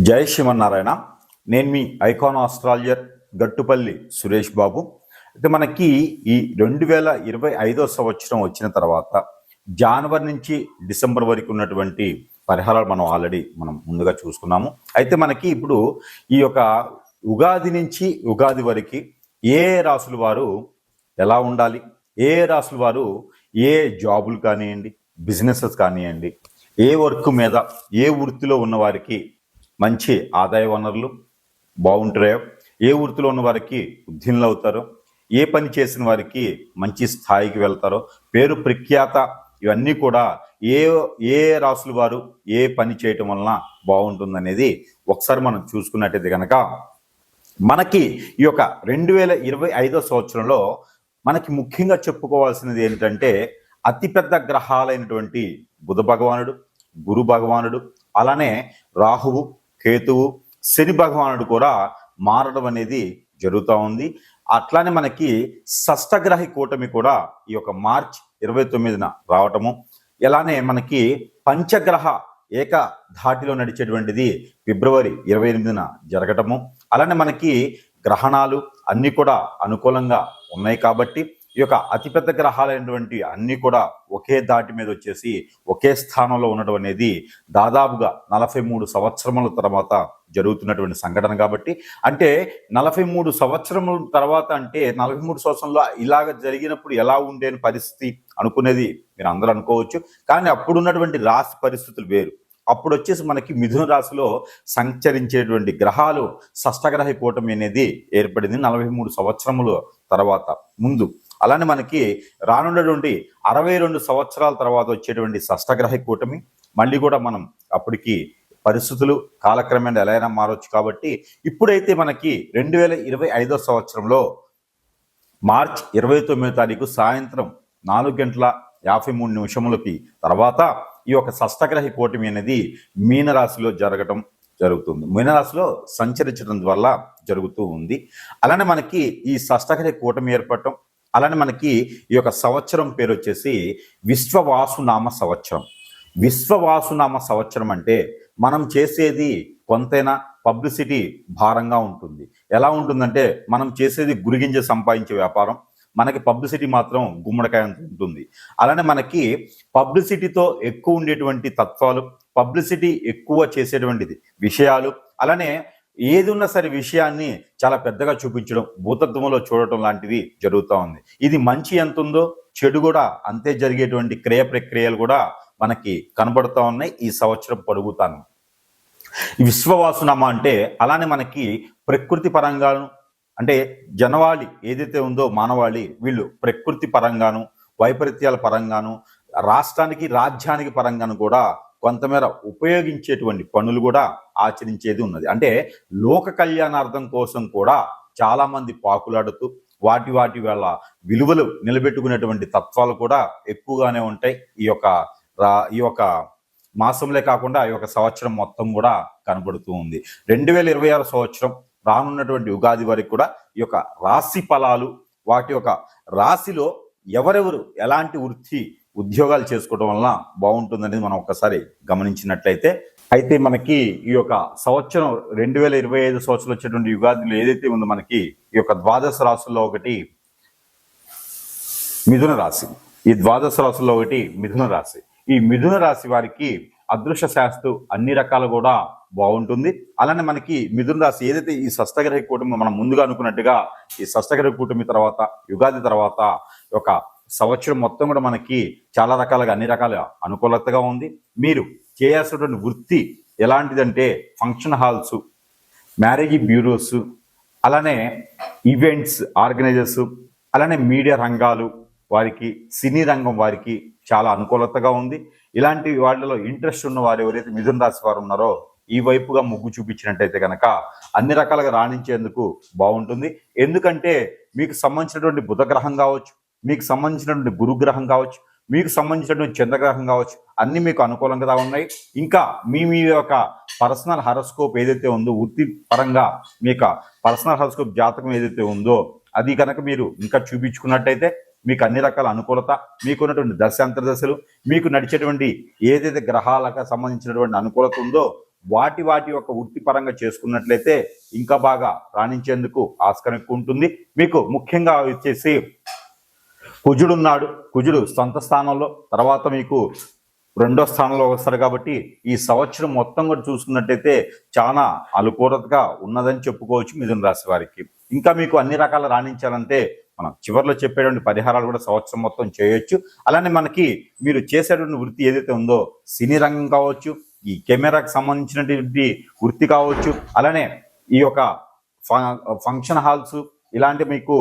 జై శ్రీమన్నారాయణ. నేను మీ icon astrologer Gattupalli Suresh Babu. అయితే మనకి ఈ 2025 సంవత్సరం వచ్చిన తర్వాత జనవరి నుంచి డిసెంబర్ వరకు ఉన్నటువంటి పరిహారాలు మనం ముందుగా చూసుకున్నాము. అయితే మనకి ఇప్పుడు ఈ యొక్క ఉగాది నుంచి ఉగాది వరకు ఏ రాసుల వారు ఎలా ఉండాలి, ఏ రాసుల వారు ఏ జాబులు కానివ్వండి, బిజినెసెస్ కానివ్వండి, ఏ వర్క్ మీద ఏ వృత్తిలో ఉన్న వారికి మంచి ఆదాయ వనరులు బాగుంటాయో, ఏ వృత్తిలో ఉన్న వారికి ఉద్యోగులు అవుతారో, ఏ పని చేసిన వారికి మంచి స్థాయికి వెళ్తారో, పేరు ప్రఖ్యాత ఇవన్నీ కూడా ఏ ఏ రాసుల వారు ఏ పని చేయటం వలన బాగుంటుందనేది ఒకసారి మనం చూసుకున్నట్టయితే కనుక మనకి ఈ యొక్క 2025 సంవత్సరంలో మనకి ముఖ్యంగా చెప్పుకోవాల్సినది ఏంటంటే అతిపెద్ద గ్రహాలైనటువంటి బుధ భగవానుడు, గురు భగవానుడు, అలానే రాహువు, కేతువు, శని భగవానుడు కూడా మారడం అనేది జరుగుతూ ఉంది. అట్లానే మనకి షష్టగ్రహి కూటమి కూడా ఈ యొక్క మార్చి 29న రావటము, ఇలానే మనకి పంచగ్రహ ఏక ధాటిలో నడిచేటువంటిది ఫిబ్రవరి 28న జరగటము, అలానే మనకి గ్రహణాలు అన్నీ కూడా అనుకూలంగా ఉన్నాయి. కాబట్టి ఈ యొక్క అతిపెద్ద గ్రహాలైనటువంటి అన్నీ కూడా ఒకే దాటి మీద వచ్చేసి ఒకే స్థానంలో ఉండడం అనేది దాదాపుగా 43 సంవత్సరముల తర్వాత జరుగుతున్నటువంటి సంఘటన. కాబట్టి అంటే 43 సంవత్సరముల తర్వాత అంటే 43 సంవత్సరంలో ఇలాగ జరిగినప్పుడు ఎలా ఉండేని పరిస్థితి అనుకునేది మీరు అందరూ అనుకోవచ్చు. కానీ అప్పుడున్నటువంటి రాశి పరిస్థితులు వేరు. అప్పుడు వచ్చేసి మనకి మిథున రాశిలో సంచరించేటువంటి గ్రహాలు షష్టగ్రహ కూటమి అనేది ఏర్పడింది 43 సంవత్సరముల తర్వాత ముందు. అలానే మనకి రానున్నటువంటి 62 సంవత్సరాల తర్వాత వచ్చేటువంటి షష్టగ్రహ కూటమి మళ్ళీ కూడా మనం అప్పటికి పరిస్థితులు కాలక్రమేణా ఎలా అయినా మారవచ్చు. కాబట్టి ఇప్పుడైతే మనకి 2025 సంవత్సరంలో మార్చి 29వ తారీఖు సాయంత్రం 4:53 తర్వాత ఈ యొక్క షష్టగ్రహ కూటమి అనేది మీనరాశిలో జరుగుతుంది. మీనరాశిలో సంచరించడం వల్ల జరుగుతూ ఉంది. అలానే మనకి ఈ షష్టగ్రహ కూటమి ఏర్పడటం, అలానే మనకి ఈ యొక్క సంవత్సరం పేరు వచ్చేసి విశ్వవాసునామ సంవత్సరం. విశ్వవాసునామ సంవత్సరం అంటే మనం చేసేది కొంతైనా పబ్లిసిటీ భారంగా ఉంటుంది. ఎలా ఉంటుందంటే మనం చేసేది గురిగింజ సంపాదించే వ్యాపారం, మనకి పబ్లిసిటీ మాత్రం గుమ్మడికాయ అంత ఉంటుంది. అలానే మనకి పబ్లిసిటీతో ఎక్కువ ఉండేటువంటి తత్వాలు, పబ్లిసిటీ ఎక్కువ చేసేటువంటిది విషయాలు, అలానే ఏది ఉన్నా సరే విషయాన్ని చాలా పెద్దగా చూపించడం, భూతత్వంలో చూడటం లాంటివి జరుగుతూ ఉంది. ఇది మంచి ఎంత ఉందో చెడు కూడా అంతే జరిగేటువంటి క్రియ ప్రక్రియలు కూడా మనకి కనబడుతూ ఉన్నాయి ఈ సంవత్సరం పొడుగుతాను. విశ్వవాసునామా అంటే అలానే మనకి ప్రకృతి పరంగాను, అంటే జనవాళి ఏదైతే ఉందో మానవాళి, వీళ్ళు ప్రకృతి పరంగాను, వైపరీత్యాల పరంగాను, రాష్ట్రానికి రాజ్యానికి పరంగాను కూడా కొంతమేర ఉపయోగించేటువంటి పనులు కూడా ఆచరించేది ఉన్నది. అంటే లోక కళ్యాణార్థం కోసం కూడా చాలా మంది పాకులాడుతూ వాటి వాళ్ళ విలువలు నిలబెట్టుకునేటువంటి తత్వాలు కూడా ఎక్కువగానే ఉంటాయి. ఈ యొక్క మాసంలో కాకుండా ఈ యొక్క సంవత్సరం మొత్తం కూడా కనబడుతూ ఉంది. 2026 సంవత్సరం రానున్నటువంటి ఉగాది వరకు కూడా ఈ యొక్క రాశి ఫలాలు, వాటి యొక్క రాశిలో ఎవరెవరు ఎలాంటి ఉద్యోగాలు చేసుకోవడం వలన బాగుంటుందనేది మనం ఒక్కసారి గమనించినట్లయితే, అయితే మనకి ఈ యొక్క సంవత్సరం 2025 సంవత్సరం వచ్చేటువంటి యుగాదిలో ఏదైతే ఉందో మనకి ఈ యొక్క ద్వాదశ రాశుల్లో ఒకటి మిథున రాశి. ఈ ద్వాదశ రాశుల్లో ఒకటి మిథున రాశి. ఈ మిథున రాశి వారికి అదృష్ట శాస్త్రం అన్ని రకాలు కూడా బాగుంటుంది. అలానే మనకి మిథున రాశి ఏదైతే ఈ షష్టగ్రహ కూటమి మనం ముందుగా అనుకున్నట్టుగా ఈ షష్టగ్రహ కూటమి తర్వాత యుగాది తర్వాత ఒక సంవత్సరం మొత్తం కూడా మనకి చాలా రకాలుగా అన్ని రకాల అనుకూలతగా ఉంది. మీరు చేయాల్సినటువంటి వృత్తి ఎలాంటిదంటే ఫంక్షన్ హాల్స్, మ్యారేజ్ బ్యూరోస్, అలానే ఈవెంట్స్ ఆర్గనైజర్స్, అలానే మీడియా రంగాలు వారికి, సినీ రంగం వారికి చాలా అనుకూలతగా ఉంది. ఇలాంటి వాటిలో ఇంట్రెస్ట్ ఉన్న వారు ఎవరైతే మిథున రాశి వారు ఉన్నారో ఈ వైపుగా మొగ్గు చూపించినట్టయితే కనుక అన్ని రకాలుగా రాణించేందుకు బాగుంటుంది. ఎందుకంటే మీకు సంబంధించినటువంటి బుధగ్రహం కావచ్చు, మీకు సంబంధించినటువంటి గురుగ్రహం కావచ్చు, మీకు సంబంధించినటువంటి చంద్రగ్రహం కావచ్చు, అన్ని మీకు అనుకూలంగా ఉన్నాయి. ఇంకా మీ యొక్క పర్సనల్ హరోస్కోప్ ఏదైతే ఉందో, వృత్తి పరంగా మీ యొక్క పర్సనల్ హరోస్కోప్ జాతకం ఏదైతే ఉందో అది కనుక మీరు ఇంకా చూపించుకున్నట్టయితే మీకు అన్ని రకాల అనుకూలత, మీకున్నటువంటి దశాంతర దశలు, మీకు నడిచేటువంటి ఏదైతే గ్రహాలకు సంబంధించినటువంటి అనుకూలత ఉందో వాటి వాటి యొక్క వృత్తిపరంగా చేసుకున్నట్లయితే ఇంకా బాగా రాణించేందుకు ఆస్కారం ఎక్కువ ఉంటుంది. మీకు ముఖ్యంగా వచ్చేసి కుజుడున్నాడు. కుజుడు సొంత స్థానంలో, తర్వాత మీకు రెండో స్థానంలో వస్తారు కాబట్టి ఈ సంవత్సరం మొత్తం కూడా చూసుకున్నట్టయితే చాలా అనుకూలతగా ఉన్నదని చెప్పుకోవచ్చు మిథున రాశి వారికి. ఇంకా మీకు అన్ని రకాల రాణించాలంటే మనం చివరిలో చెప్పేటువంటి పరిహారాలు కూడా సంవత్సరం మొత్తం చేయొచ్చు. అలానే మనకి మీరు చేసేటువంటి వృత్తి ఏదైతే ఉందో, సినీ రంగం కావచ్చు, ఈ కెమెరాకి సంబంధించినటువంటి వృత్తి కావచ్చు, అలానే ఈ యొక్క ఫంక్షన్ హాల్స్, ఇలాంటి మీకు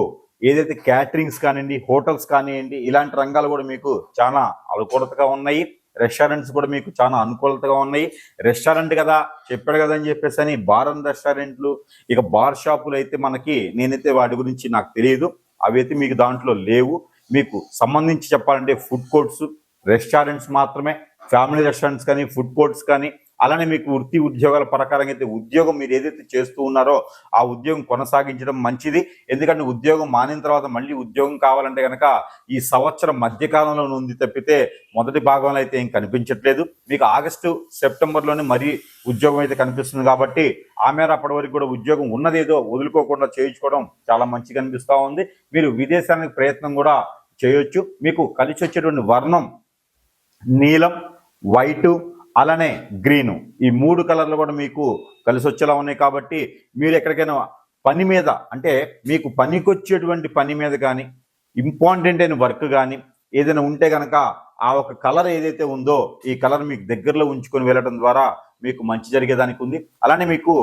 ఏదైతే క్యాటరింగ్స్ కానివ్వండి, హోటల్స్ కానివ్వండి, ఇలాంటి రంగాలు కూడా మీకు చాలా అనుకూలతగా ఉన్నాయి. రెస్టారెంట్స్ కూడా మీకు చాలా అనుకూలతగా ఉన్నాయి. రెస్టారెంట్ కదా చెప్పాడు కదా అని చెప్పేసి అని బార్ అండ్ రెస్టారెంట్లు, ఇక బార్ షాపులు అయితే మనకి నేనైతే వాటి గురించి నాకు తెలియదు, అవి అయితే మీకు దాంట్లో లేవు. మీకు సంబంధించి చెప్పాలంటే ఫుడ్ కోర్ట్స్, రెస్టారెంట్స్ మాత్రమే, ఫ్యామిలీ రెస్టారెంట్స్ కానీ, ఫుడ్ కోర్ట్స్ కానీ, అలానే మీకు వృత్తి ఉద్యోగాల ప్రకారంగా అయితే ఉద్యోగం మీరు ఏదైతే చేస్తూ ఉన్నారో ఆ ఉద్యోగం కొనసాగించడం మంచిది. ఎందుకంటే ఉద్యోగం మానిన తర్వాత మళ్ళీ ఉద్యోగం కావాలంటే కనుక ఈ సంవత్సరం మధ్యకాలంలో ఉంది తప్పితే మొదటి భాగంలో అయితే ఏం కనిపించట్లేదు. మీకు ఆగస్టు సెప్టెంబర్లోనే మరీ ఉద్యోగం అయితే కనిపిస్తుంది కాబట్టి ఆ మేర అప్పటి వరకు కూడా ఉద్యోగం ఉన్నదేదో వదులుకోకుండా చేయించుకోవడం చాలా మంచిగా అనిపిస్తూ ఉంది. మీరు విదేశానికి ప్రయత్నం కూడా చేయొచ్చు. మీకు కలిసి వచ్చేటువంటి వర్ణం నీలం, వైటు, అలానే గ్రీను, ఈ 3 కలర్లు కూడా మీకు కలిసి వచ్చేలా ఉన్నాయి. కాబట్టి మీరు ఎక్కడికైనా పని మీద, అంటే మీకు పనికొచ్చేటువంటి పని మీద కానీ, ఇంపార్టెంట్ అయిన వర్క్ కానీ ఏదైనా ఉంటే కనుక ఆ ఒక కలర్ ఏదైతే ఉందో ఈ కలర్ మీకు దగ్గరలో ఉంచుకొని వెళ్ళడం ద్వారా మీకు మంచి జరిగేదానికి ఉంది. అలానే మీకు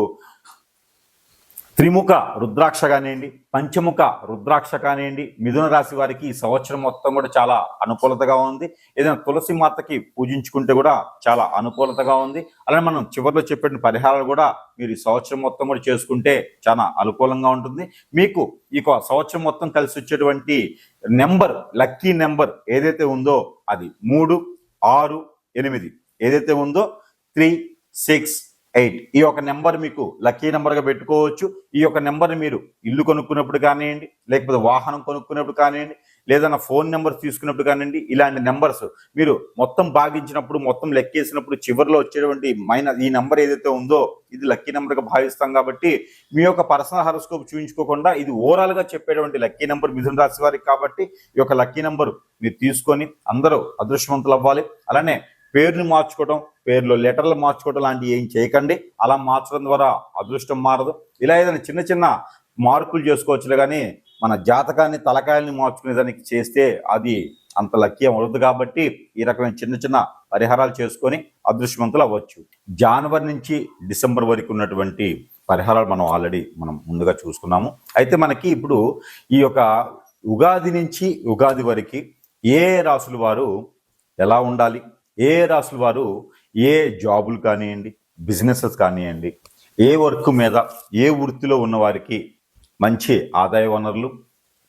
త్రిముఖ రుద్రాక్ష కానివ్వండి, పంచముఖ రుద్రాక్ష కానివ్వండి, మిథున రాశి వారికి ఈ సంవత్సరం మొత్తం కూడా చాలా అనుకూలతగా ఉంది. ఏదైనా తులసి మాతకి పూజించుకుంటే కూడా చాలా అనుకూలతగా ఉంది. అలానే మనం చివరిలో చెప్పిన పరిహారాలు కూడా మీరు ఈ సంవత్సరం మొత్తం కూడా చేసుకుంటే చాలా అనుకూలంగా ఉంటుంది. మీకు ఈ సంవత్సరం మొత్తం కలిసి వచ్చేటువంటి నెంబర్, లక్కీ నెంబర్ ఏదైతే ఉందో అది 3, 6, 8 ఏదైతే ఉందో 3, 6, 8 ఈ యొక్క నెంబర్ మీకు లక్కీ నెంబర్గా పెట్టుకోవచ్చు. ఈ యొక్క నెంబర్ని మీరు ఇల్లు కొనుక్కున్నప్పుడు కానివ్వండి, లేకపోతే వాహనం కొనుక్కున్నప్పుడు కానివ్వండి, లేదన్నా ఫోన్ నెంబర్ తీసుకున్నప్పుడు కానివ్వండి, ఇలాంటి నెంబర్స్ మీరు మొత్తం భాగించినప్పుడు, మొత్తం లెక్కేసినప్పుడు చివరిలో వచ్చేటువంటి ఈ నెంబర్ ఏదైతే ఉందో ఇది లక్కీ నెంబర్గా భావిస్తాం. కాబట్టి మీ యొక్క పర్సనల్ హారోస్కోప్ చూపించుకోకుండా ఇది ఓవరాల్గా చెప్పేటువంటి లక్కీ నెంబర్ మిథున రాశి వారికి. కాబట్టి ఈ యొక్క లక్కీ నెంబర్ మీరు తీసుకొని అందరూ అదృష్టవంతులు అవ్వాలి. అలానే పేరుని మార్చుకోవడం, పేరులో లెటర్లు మార్చుకోవడం లాంటివి ఏం చేయకండి. అలా మార్చడం ద్వారా అదృష్టం మారదు. ఇలా ఏదైనా చిన్న చిన్న మార్పులు చేసుకోవచ్చులే కానీ మన జాతకాన్ని, తలకాయల్ని మార్చుకునేదానికి చేస్తే అది అంత లక్కీ అవ్వదు. కాబట్టి ఈ రకమైన చిన్న చిన్న పరిహారాలు చేసుకొని అదృష్టవంతులు అవ్వచ్చు. జనవరి నుంచి డిసెంబర్ వరకు ఉన్నటువంటి పరిహారాలు మనం ముందుగా చూసుకున్నాము. అయితే మనకి ఇప్పుడు ఈ యొక్క ఉగాది నుంచి ఉగాది వరకు ఏ రాసుల వారు ఎలా ఉండాలి, ఏ రాసుల వారు ఏ జాబులు కానివ్వండి, బిజినెసెస్ కానివ్వండి, ఏ వర్క్ మీద, ఏ వృత్తిలో ఉన్న వారికి మంచి ఆదాయ వనరులు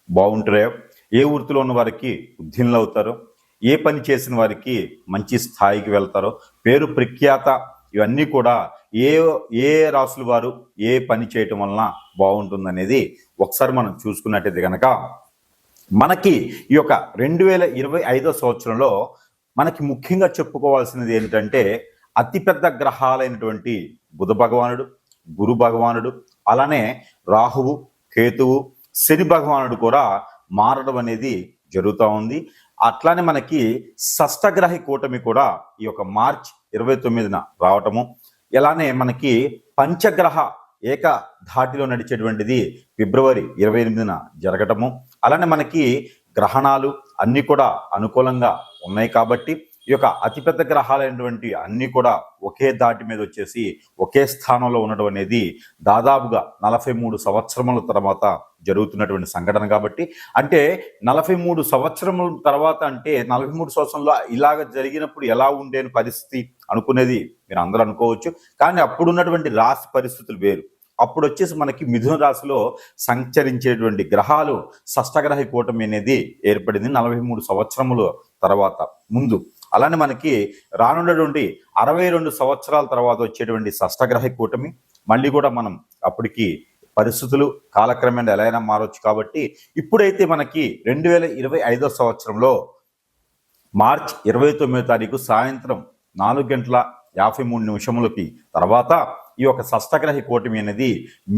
బాగుంటాయో, ఏ వృత్తిలో ఉన్న వారికి ఉద్యోగులు అవుతారో, ఏ పని చేసిన వారికి మంచి స్థాయికి వెళ్తారో, పేరు ప్రఖ్యాత ఇవన్నీ కూడా ఏ రాసుల వారు ఏ పని చేయటం వలన బాగుంటుందనేది ఒకసారి మనం చూసుకున్నట్టయితే కనుక మనకి ఈ యొక్క 2025 సంవత్సరంలో మనకి ముఖ్యంగా చెప్పుకోవాల్సినది ఏంటంటే అతిపెద్ద గ్రహాలైనటువంటి బుధ భగవానుడు, గురు భగవానుడు, అలానే రాహువు, కేతువు, శని భగవానుడు కూడా మారడం అనేది జరుగుతూ ఉంది. అట్లానే మనకి షష్టగ్రహి కూటమి కూడా ఈ యొక్క మార్చ్ 29న రావటము, ఇలానే మనకి పంచగ్రహ ఏక ధాటిలో నడిచేటువంటిది ఫిబ్రవరి 28న జరగటము, అలానే మనకి గ్రహణాలు అన్నీ కూడా అనుకూలంగా ఉన్నాయి. కాబట్టి ఈ యొక్క అతిపెద్ద గ్రహాలైనటువంటి అన్నీ కూడా ఒకే దాటి మీద వచ్చేసి ఒకే స్థానంలో ఉండడం అనేది దాదాపుగా 43 సంవత్సరముల తర్వాత జరుగుతున్నటువంటి సంఘటన. కాబట్టి అంటే 43 సంవత్సరముల తర్వాత, అంటే 43 సంవత్సరంలో ఇలాగ జరిగినప్పుడు ఎలా ఉండేని పరిస్థితి అనుకునేది మీరు అందరూ అనుకోవచ్చు. కానీ అప్పుడు ఉన్నటువంటి రాశి పరిస్థితులు వేరు. అప్పుడు వచ్చేసి మనకి మిథున రాశిలో సంచరించేటువంటి గ్రహాలు షష్టగ్రహ కూటమి అనేది ఏర్పడింది 43 సంవత్సరముల తర్వాత ముందు. అలానే మనకి రానున్నటువంటి 62 సంవత్సరాల తర్వాత వచ్చేటువంటి షష్టగ్రహ కూటమి మళ్ళీ కూడా మనం అప్పటికి పరిస్థితులు కాలక్రమేణా ఎలా అయినా మారవచ్చు. కాబట్టి ఇప్పుడైతే మనకి 2025 సంవత్సరంలో మార్చ్ 29వ తారీఖు సాయంత్రం 4:30 53 నిమిషములకి తర్వాత ఈ యొక్క షష్టగ్రహ కూటమి అనేది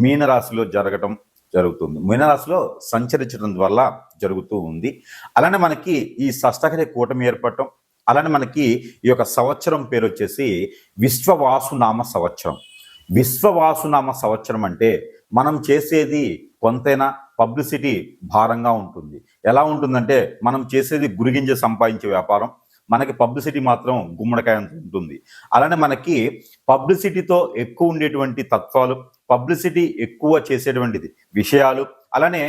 మీనరాశిలో జరగటం జరుగుతుంది. మీనరాశిలో సంచరించడం వల్ల జరుగుతూ ఉంది. అలానే మనకి ఈ షష్టగ్రహ కూటమి ఏర్పడటం, అలానే మనకి ఈ యొక్క సంవత్సరం పేరు వచ్చేసి విశ్వవాసునామ సంవత్సరం. విశ్వవాసునామ సంవత్సరం అంటే మనం చేసేది కొంతైనా పబ్లిసిటీ భారంగా ఉంటుంది. ఎలా ఉంటుందంటే మనం చేసేది గురిగింజ సంపాదించే వ్యాపారం, మనకి పబ్లిసిటీ మాత్రం గుమ్మడికాయ అంత ఉంటుంది. అలానే మనకి పబ్లిసిటీతో ఎక్కువ ఉండేటువంటి తత్వాలు, పబ్లిసిటీ ఎక్కువ చేసేటువంటిది విషయాలు, అలానే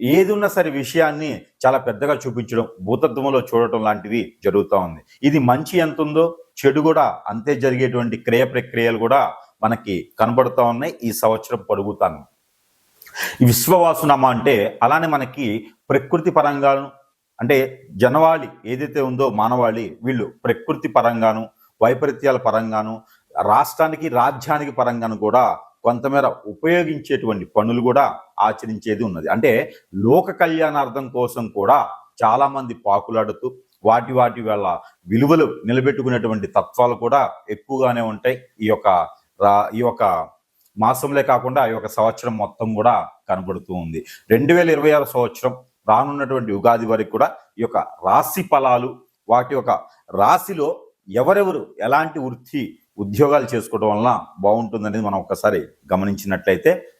ఏది ఉన్నా సరే విషయాన్ని చాలా పెద్దగా చూపించడం, భూతత్వంలో చూడటం లాంటివి జరుగుతూ ఉంది. ఇది మంచి ఎంత ఉందో చెడు కూడా అంతే జరిగేటువంటి క్రియ ప్రక్రియలు కూడా మనకి కనబడుతూ ఉన్నాయి ఈ సంవత్సరం పొడుగుతాను. ఈ విశ్వవాసునామ అంటే అలానే మనకి ప్రకృతి పరంగాను, అంటే జనవాళి ఏదైతే ఉందో మానవాళి, వీళ్ళు ప్రకృతి పరంగాను, వైపరీత్యాల పరంగాను, రాష్ట్రానికి రాజ్యానికి పరంగాను కూడా కొంతమేర ఉపయోగించేటువంటి పనులు కూడా ఆచరించేది ఉన్నది. అంటే లోక కళ్యాణార్థం కోసం కూడా చాలా మంది పాకులాడుతూ వాటి వల్ల విలువలు నిలబెట్టుకునేటువంటి తత్వాలు కూడా ఎక్కువగానే ఉంటాయి ఈ యొక్క మాసంలో కాకుండా ఈ యొక్క సంవత్సరం మొత్తం కూడా కనబడుతూ ఉంది. 2026 సంవత్సరం రానున్నటువంటి ఉగాది వరకు కూడా ఈ యొక్క రాశి ఫలాలు, వాటి యొక్క రాశిలో ఎవరెవరు ఎలాంటి వృత్తి ఉద్యోగాలు చేసుకోవడం వలన బాగుంటుందనేది మనం ఒకసారి గమనించినట్లయితే